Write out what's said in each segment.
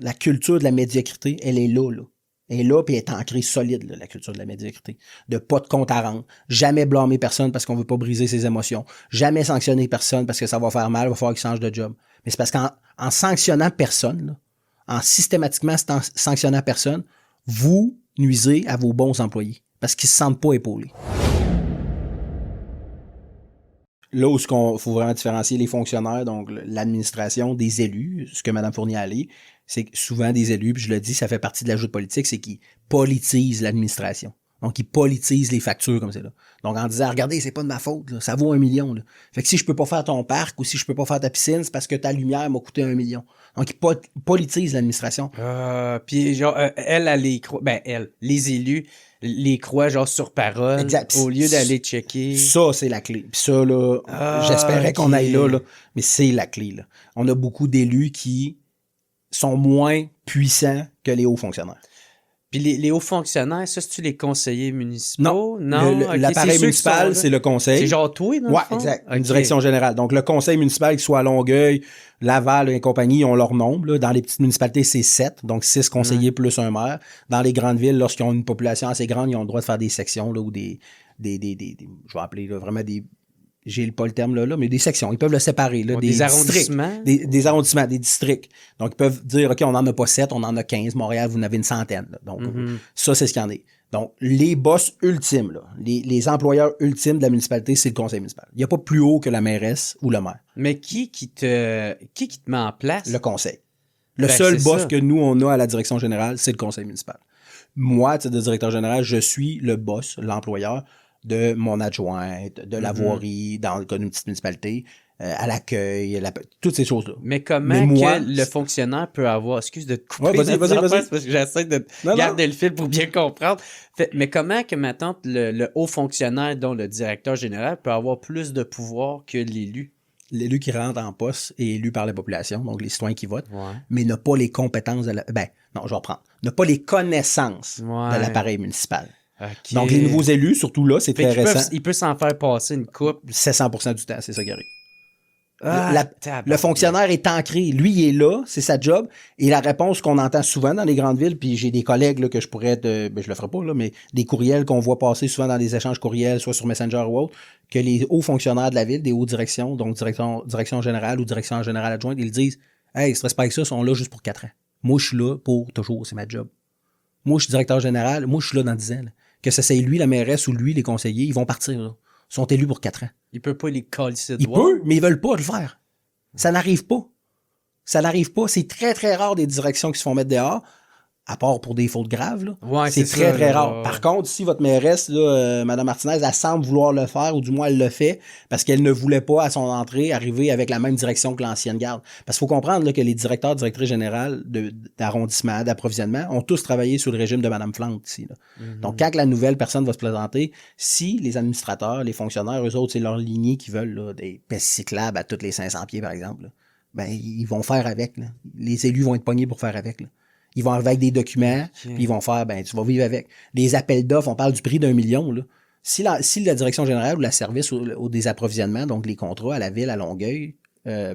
La culture de la médiocrité, elle est là. Elle est là, puis elle est ancrée solide, là, la culture de la médiocrité. De pas de compte à rendre. Jamais blâmer personne parce qu'on veut pas briser ses émotions. Jamais sanctionner personne parce que ça va faire mal, il va falloir qu'il change de job. Mais c'est parce qu'en sanctionnant personne, là, en systématiquement sanctionnant personne, vous nuisez à vos bons employés parce qu'ils se sentent pas épaulés. Là où il faut vraiment différencier les fonctionnaires, donc l'administration, des élus, ce que Mme Fournier a dit, c'est que souvent des élus, puis je le dis, ça fait partie de la joute politique, c'est qu'ils politisent l'administration. Donc, ils politisent les factures comme c'est là. Donc, en disant, regardez, c'est pas de ma faute, là, ça vaut 1 million. Là. Fait que si je peux pas faire ton parc ou si je peux pas faire ta piscine, c'est parce que ta lumière m'a coûté 1 million. Donc, ils politisent l'administration. Puis genre, les élus les croient genre sur parole, exact. Au lieu d'aller checker. Ça, c'est la clé. Puis ça, là, j'espérais qu'on aille là, mais c'est la clé. Là. On a beaucoup d'élus qui sont moins puissants que les hauts fonctionnaires. Puis les hauts fonctionnaires, ça, c'est-tu les conseillers municipaux? Non. L'appareil municipal, c'est le conseil. C'est genre toi, non? Ouais, exact. Une direction générale. Donc, le conseil municipal, qu'il soit à Longueuil, Laval et compagnie, ils ont leur nombre. Là. Dans les petites municipalités, c'est 7. Donc, 6 conseillers plus un maire. Dans les grandes villes, lorsqu'ils ont une population assez grande, ils ont le droit de faire des sections, là, ou des je vais appeler là, vraiment des... J'ai pas le terme là, mais des sections. Ils peuvent le séparer. Là, des arrondissements? Des arrondissements, des districts. Donc, ils peuvent dire, OK, on n'en a pas 7, on en a 15. Montréal, vous en avez une centaine. Là. Donc, ça, c'est ce qu'il y en a. Donc, les boss ultimes, là, les employeurs ultimes de la municipalité, c'est le conseil municipal. Il n'y a pas plus haut que la mairesse ou le maire. Mais qui te met en place? Le conseil. Le seul boss que nous, on a à la direction générale, c'est le conseil municipal. Moi, de directeur général, je suis le boss, l'employeur de mon adjointe, de la voirie dans le cas d'une petite municipalité, à l'accueil, toutes ces choses-là. Mais comment que le fonctionnaire peut avoir... Excuse de te couper. Ouais, vas-y. Parce que j'essaie de garder le fil pour bien comprendre. Mais comment que maintenant le haut fonctionnaire, dont le directeur général, peut avoir plus de pouvoir que l'élu? L'élu qui rentre en poste est élu par la population, donc les citoyens qui votent, mais n'a pas les compétences n'a pas les connaissances de l'appareil municipal. Okay. Donc, les nouveaux élus, surtout là, c'est très récent. Il peut s'en faire passer une coupe. C'est 100% du temps, c'est ça qui arrive. Le fonctionnaire est ancré. Lui, il est là, c'est sa job. Et la réponse qu'on entend souvent dans les grandes villes, puis j'ai des collègues là, que je pourrais je le ferai pas, là, mais des courriels qu'on voit passer souvent dans des échanges courriels, soit sur Messenger ou autre, que les hauts fonctionnaires de la ville, des hauts directions, donc direction générale ou direction générale adjointe, ils disent « Hey, stress pas avec ça, ils sont là juste pour 4 ans. Moi, je suis là pour toujours, c'est ma job. Moi, je suis directeur général, moi, je suis là dans 10 ans. Là. Que ce soit lui, la mairesse, ou lui, les conseillers, ils vont partir. Là. Ils sont élus pour 4 ans. Il peut pas les coller de Il peut, mais ils veulent pas le faire. Ça n'arrive pas. Ça n'arrive pas. C'est très, très rare des directions qui se font mettre dehors, à part pour des fautes graves. Là. Ouais, c'est très, très rare. Par contre, si votre mairesse, là, Mme Martinez, elle semble vouloir le faire, ou du moins elle le fait, parce qu'elle ne voulait pas, à son entrée, arriver avec la même direction que l'ancienne garde. Parce qu'il faut comprendre là, que les directrices générales d'arrondissement, d'approvisionnement, ont tous travaillé sous le régime de Mme Plante ici. Là. Donc, quand la nouvelle personne va se présenter, si les administrateurs, les fonctionnaires, eux autres, c'est leur lignée qui veulent là, des pistes cyclables à tous les 500 pieds, par exemple, là, ben ils vont faire avec. Là. Les élus vont être pognés pour faire avec. Là. Ils vont arriver avec des documents, puis ils vont faire, tu vas vivre avec. Les appels d'offres, on parle du prix d'1 million. Là. Si la direction générale ou la service au désapprovisionnement, donc les contrats à la ville, à Longueuil,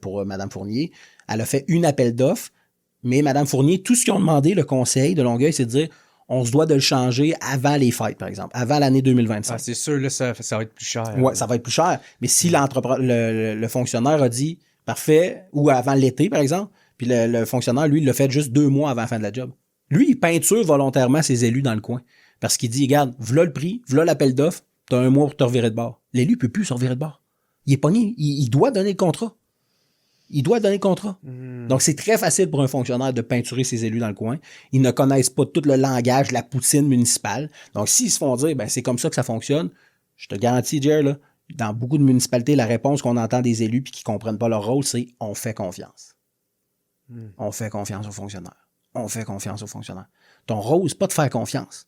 pour Mme Fournier, elle a fait une appel d'offres, mais Mme Fournier, tout ce qu'ils ont demandé, le conseil de Longueuil, c'est de dire, on se doit de le changer avant les fêtes, par exemple, avant l'année 2025. Ah, c'est sûr, là, ça va être plus cher. Oui, ça va être plus cher. Mais si le fonctionnaire a dit, parfait, ou avant l'été, par exemple, puis le fonctionnaire, lui, il l'a fait juste 2 mois avant la fin de la job. Lui, il peinture volontairement ses élus dans le coin. Parce qu'il dit, regarde, voilà le prix, voilà l'appel d'offres, t'as 1 mois pour te revirer de bord. L'élu ne peut plus se revirer de bord. Il est pogné, il doit donner le contrat. Donc, c'est très facile pour un fonctionnaire de peinturer ses élus dans le coin. Ils ne connaissent pas tout le langage, la poutine municipale. Donc, s'ils se font dire, c'est comme ça que ça fonctionne, je te garantis, Jer, là, dans beaucoup de municipalités, la réponse qu'on entend des élus puis qui ne comprennent pas leur rôle, c'est « on fait confiance ». On fait confiance aux fonctionnaires. Ton rôle, c'est pas de faire confiance.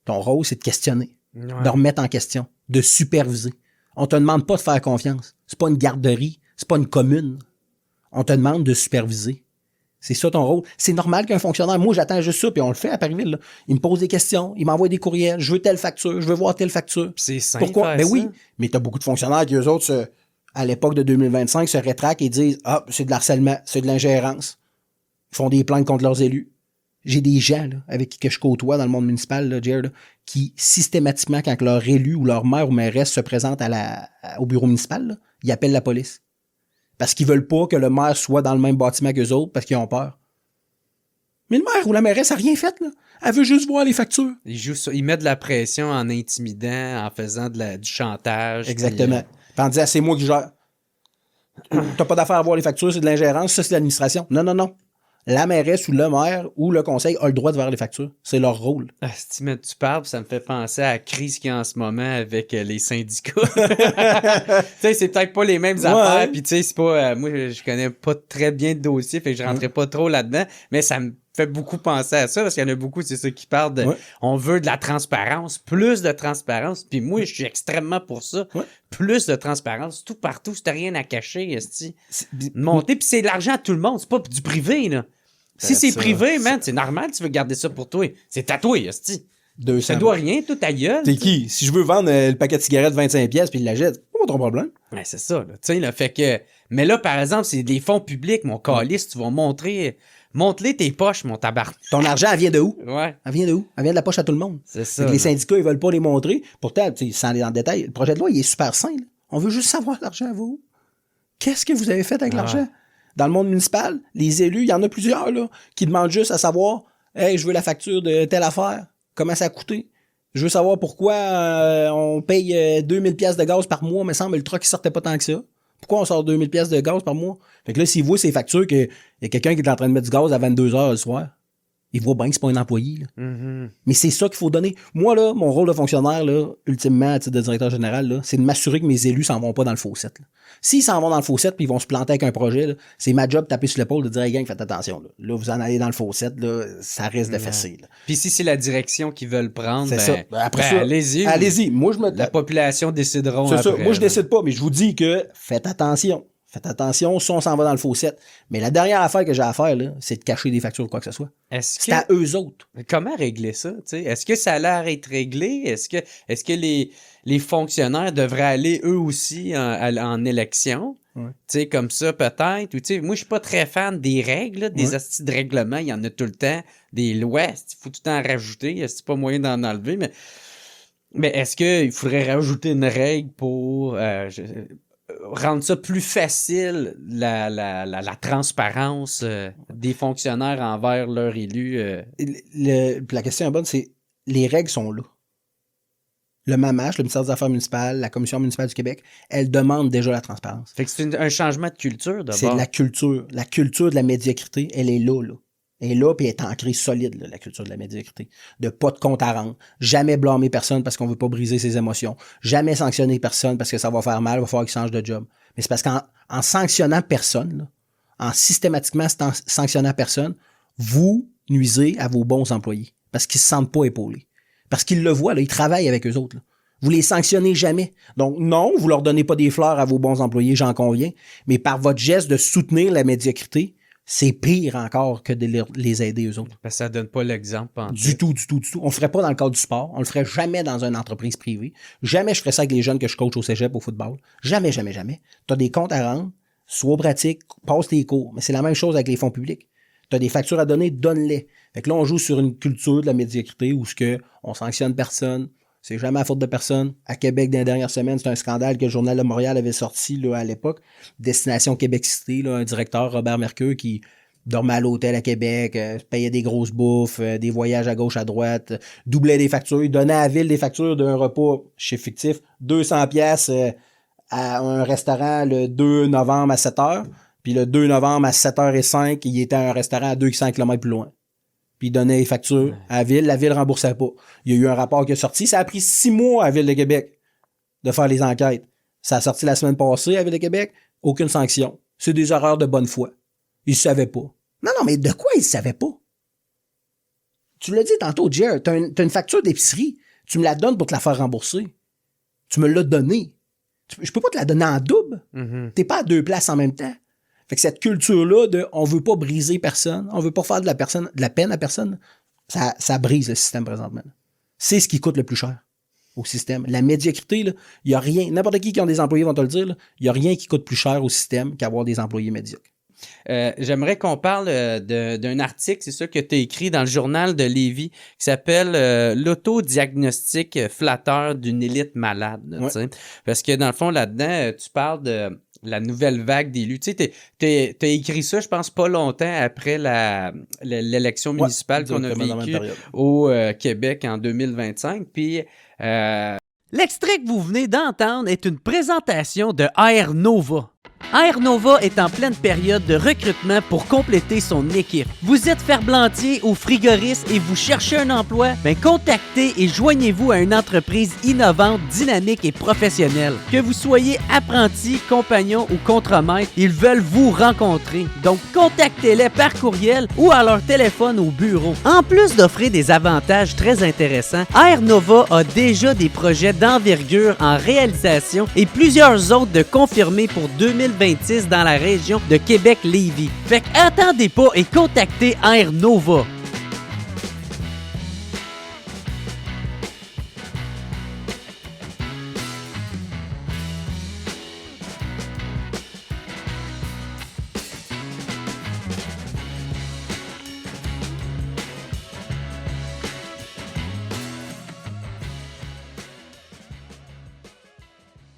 Ton rôle, c'est de questionner, de remettre en question, de superviser. On te demande pas de faire confiance. C'est pas une garderie, c'est pas une commune. On te demande de superviser. C'est ça ton rôle. C'est normal qu'un fonctionnaire, moi j'attends juste ça, puis on le fait à Parisville. Là. Il me pose des questions, il m'envoie des courriels, je veux telle facture, je veux voir telle facture. C'est simple. Pourquoi? Ben oui, mais t'as beaucoup de fonctionnaires qui, eux autres, à l'époque de 2025, se rétractent et disent « Ah, c'est de l'harcèlement, c'est de l'ingérence. » Ils font des plaintes contre leurs élus. J'ai des gens là, avec qui que je côtoie dans le monde municipal, là, Jared, là, qui systématiquement, quand leur élu ou leur maire ou mairesse se présente au bureau municipal, là, ils appellent la police. Parce qu'ils veulent pas que le maire soit dans le même bâtiment qu'eux autres parce qu'ils ont peur. Mais le maire ou la mairesse n'a rien fait, là. Elle veut juste voir les factures. Ils mettent de la pression en intimidant, en faisant du chantage. Exactement. Puis en disant, c'est moi qui gère. T'as pas d'affaire à voir les factures, c'est de l'ingérence, ça c'est de l'administration. Non, non, non. La mairesse ou le maire ou le conseil a le droit de voir les factures. C'est leur rôle. Mais tu parles, ça me fait penser à la crise qu'il y a en ce moment avec les syndicats. C'est peut-être pas les mêmes affaires. Puis c'est pas. Moi, je connais pas très bien de dossier, fait que je rentrais pas trop là-dedans. Mais ça me fait beaucoup penser à ça, parce qu'il y en a beaucoup, c'est ça qui parlent de on veut de la transparence, plus de transparence. Puis moi, je suis extrêmement pour ça. Plus de transparence, tout partout, si t'as rien à cacher, monter, puis c'est de l'argent à tout le monde, c'est pas du privé, là. Si c'est privé, man, c'est normal, tu veux garder ça pour toi. C'est à toi, esti. Ça doit rien, tout ta gueule. T'es qui? Si je veux vendre le paquet de cigarettes 25$ puis il la jette, c'est pas ton problème. Ouais, c'est ça, là. Tu sais, là, fait que. Mais là, par exemple, c'est des fonds publics, mon calice, tu vas montrer. Montre-les tes poches, mon tabac. Ton argent, elle vient de où? Ouais. Elle vient de où? Elle vient de la poche à tout le monde. C'est ça. Les syndicats, ils veulent pas les montrer. Pourtant, sans aller dans le détail, le projet de loi, il est super simple. On veut juste savoir l'argent à vous. Qu'est-ce que vous avez fait avec l'argent? Dans le monde municipal, les élus, il y en a plusieurs là, qui demandent juste à savoir « Hey, je veux la facture de telle affaire. Comment ça a coûté? Je veux savoir pourquoi on paye 2000 pièces de gaz par mois, mais semble le truck qui sortait pas tant que ça. Pourquoi on sort 2000 pièces de gaz par mois? » Fait que là, s'ils voient ces factures qu'il y a quelqu'un qui est en train de mettre du gaz à 22h le soir, ils voient bien que c'est pas un employé. Là. Mm-hmm. Mais c'est ça qu'il faut donner. Moi, là, mon rôle de fonctionnaire, là, ultimement, à titre de directeur général, là, c'est de m'assurer que mes élus s'en vont pas dans le faucette. S'ils s'en vont dans le faucette puis ils vont se planter avec un projet, là, c'est ma job de taper sur l'épaule de dire hey, gang, faites attention. Là, vous en allez dans le faucette, là, ça risque de fesser. Puis si c'est la direction qu'ils veulent prendre, c'est ça. Après ça, allez-y. Allez-y. Moi, la population décideront. C'est après, ça. Moi, je décide pas, mais je vous dis que faites attention. Faites attention, si on s'en va dans le faucette. Mais la dernière affaire que j'ai à faire, là, c'est de cacher des factures ou quoi que ce soit. C'est à eux autres. Comment régler ça? T'sais? Est-ce que ça a l'air d'être réglé? Est-ce que les fonctionnaires devraient aller eux aussi en élection? Ouais. Comme ça, peut-être. Ou moi, je suis pas très fan des règles, des astuces de règlement. Il y en a tout le temps. Des lois, il faut tout le temps en rajouter. C'est pas moyen d'en enlever. Mais est-ce qu'il faudrait rajouter une règle pour... rendre ça plus facile, la transparence des fonctionnaires envers leurs élus. La question est bonne, c'est les règles sont là. Le MAMACH, le ministère des Affaires municipales, la Commission municipale du Québec, elle demande déjà la transparence. Fait que c'est un changement de culture, d'abord. C'est de la culture. La culture de la médiocrité, elle est là. Elle est là, puis elle est ancrée solide, là, la culture de la médiocrité. De pas de compte à rendre. Jamais blâmer personne parce qu'on veut pas briser ses émotions. Jamais sanctionner personne parce que ça va faire mal, il va falloir qu'il change de job. Mais c'est parce qu'en sanctionnant personne, là, en systématiquement sanctionnant personne, vous nuisez à vos bons employés. Parce qu'ils se sentent pas épaulés. Parce qu'ils le voient, là, ils travaillent avec eux autres. Là. Vous les sanctionnez jamais. Donc non, vous leur donnez pas des fleurs à vos bons employés, j'en conviens. Mais par votre geste de soutenir la médiocrité, c'est pire encore que de les aider eux autres. Parce que ça donne pas l'exemple. Du tout. On le ferait pas dans le cadre du sport. On le ferait jamais dans une entreprise privée. Jamais je ferais ça avec les jeunes que je coach au cégep, au football. Jamais. Tu as des comptes à rendre, sois pratique, passe tes cours. Mais c'est la même chose avec les fonds publics. Tu as des factures à donner, donne-les. Fait que là, on joue sur une culture de la médiocrité où on sanctionne personne. C'est jamais à faute de personne. À Québec, dans les dernières semaines, c'est un scandale que le Journal de Montréal avait sorti là, à l'époque. Destination Québec-Cité, là, un directeur, Robert Mercure, qui dormait à l'hôtel à Québec, payait des grosses bouffes, des voyages à gauche, à droite, doublait des factures, donnait à la ville des factures d'un repas chez fictif, 200$ à un restaurant le 2 novembre à 7h, puis le 2 novembre à 7h05, il était à un restaurant à 200 km plus loin. Puis il donnait les factures à la ville remboursait pas. Il y a eu un rapport qui est sorti, ça a pris 6 mois à la Ville de Québec de faire les enquêtes. Ça a sorti la semaine passée à la Ville de Québec, aucune sanction. C'est des erreurs de bonne foi. Ils savaient pas. Non, mais de quoi ils savaient pas? Tu l'as dit tantôt, Jer, t'as une facture d'épicerie, tu me la donnes pour te la faire rembourser. Tu me l'as donnée. Je peux pas te la donner en double. Mm-hmm. T'es pas à 2 places en même temps. Fait que cette culture-là de on veut pas briser personne, on veut pas faire de la peine à personne, ça brise le système présentement. C'est ce qui coûte le plus cher au système. La médiocrité, il y a rien, n'importe qui ont des employés vont te le dire, il y a rien qui coûte plus cher au système qu'avoir des employés médiocres. j'aimerais qu'on parle d'un article, c'est ça que tu as écrit dans le journal de Lévis, qui s'appelle l'autodiagnostic flatteur d'une élite malade. Là, parce que dans le fond, là-dedans, tu parles de la nouvelle vague d'élus. Tu sais, t'as écrit ça, je pense, pas longtemps après l'élection municipale qu'on a vécue au Québec en 2025. Puis... L'extrait que vous venez d'entendre est une présentation de Air Nova. Air Nova est en pleine période de recrutement pour compléter son équipe. Vous êtes ferblantier ou frigoriste et vous cherchez un emploi? Ben contactez et joignez-vous à une entreprise innovante, dynamique et professionnelle. Que vous soyez apprenti, compagnon ou contremaître, ils veulent vous rencontrer. Donc contactez-les par courriel ou à leur téléphone au bureau. En plus d'offrir des avantages très intéressants, Air Nova a déjà des projets d'envergure en réalisation et plusieurs autres de confirmés pour 2026 dans la région de Québec-Lévis. Fait qu'attendez pas et contactez Air Nova.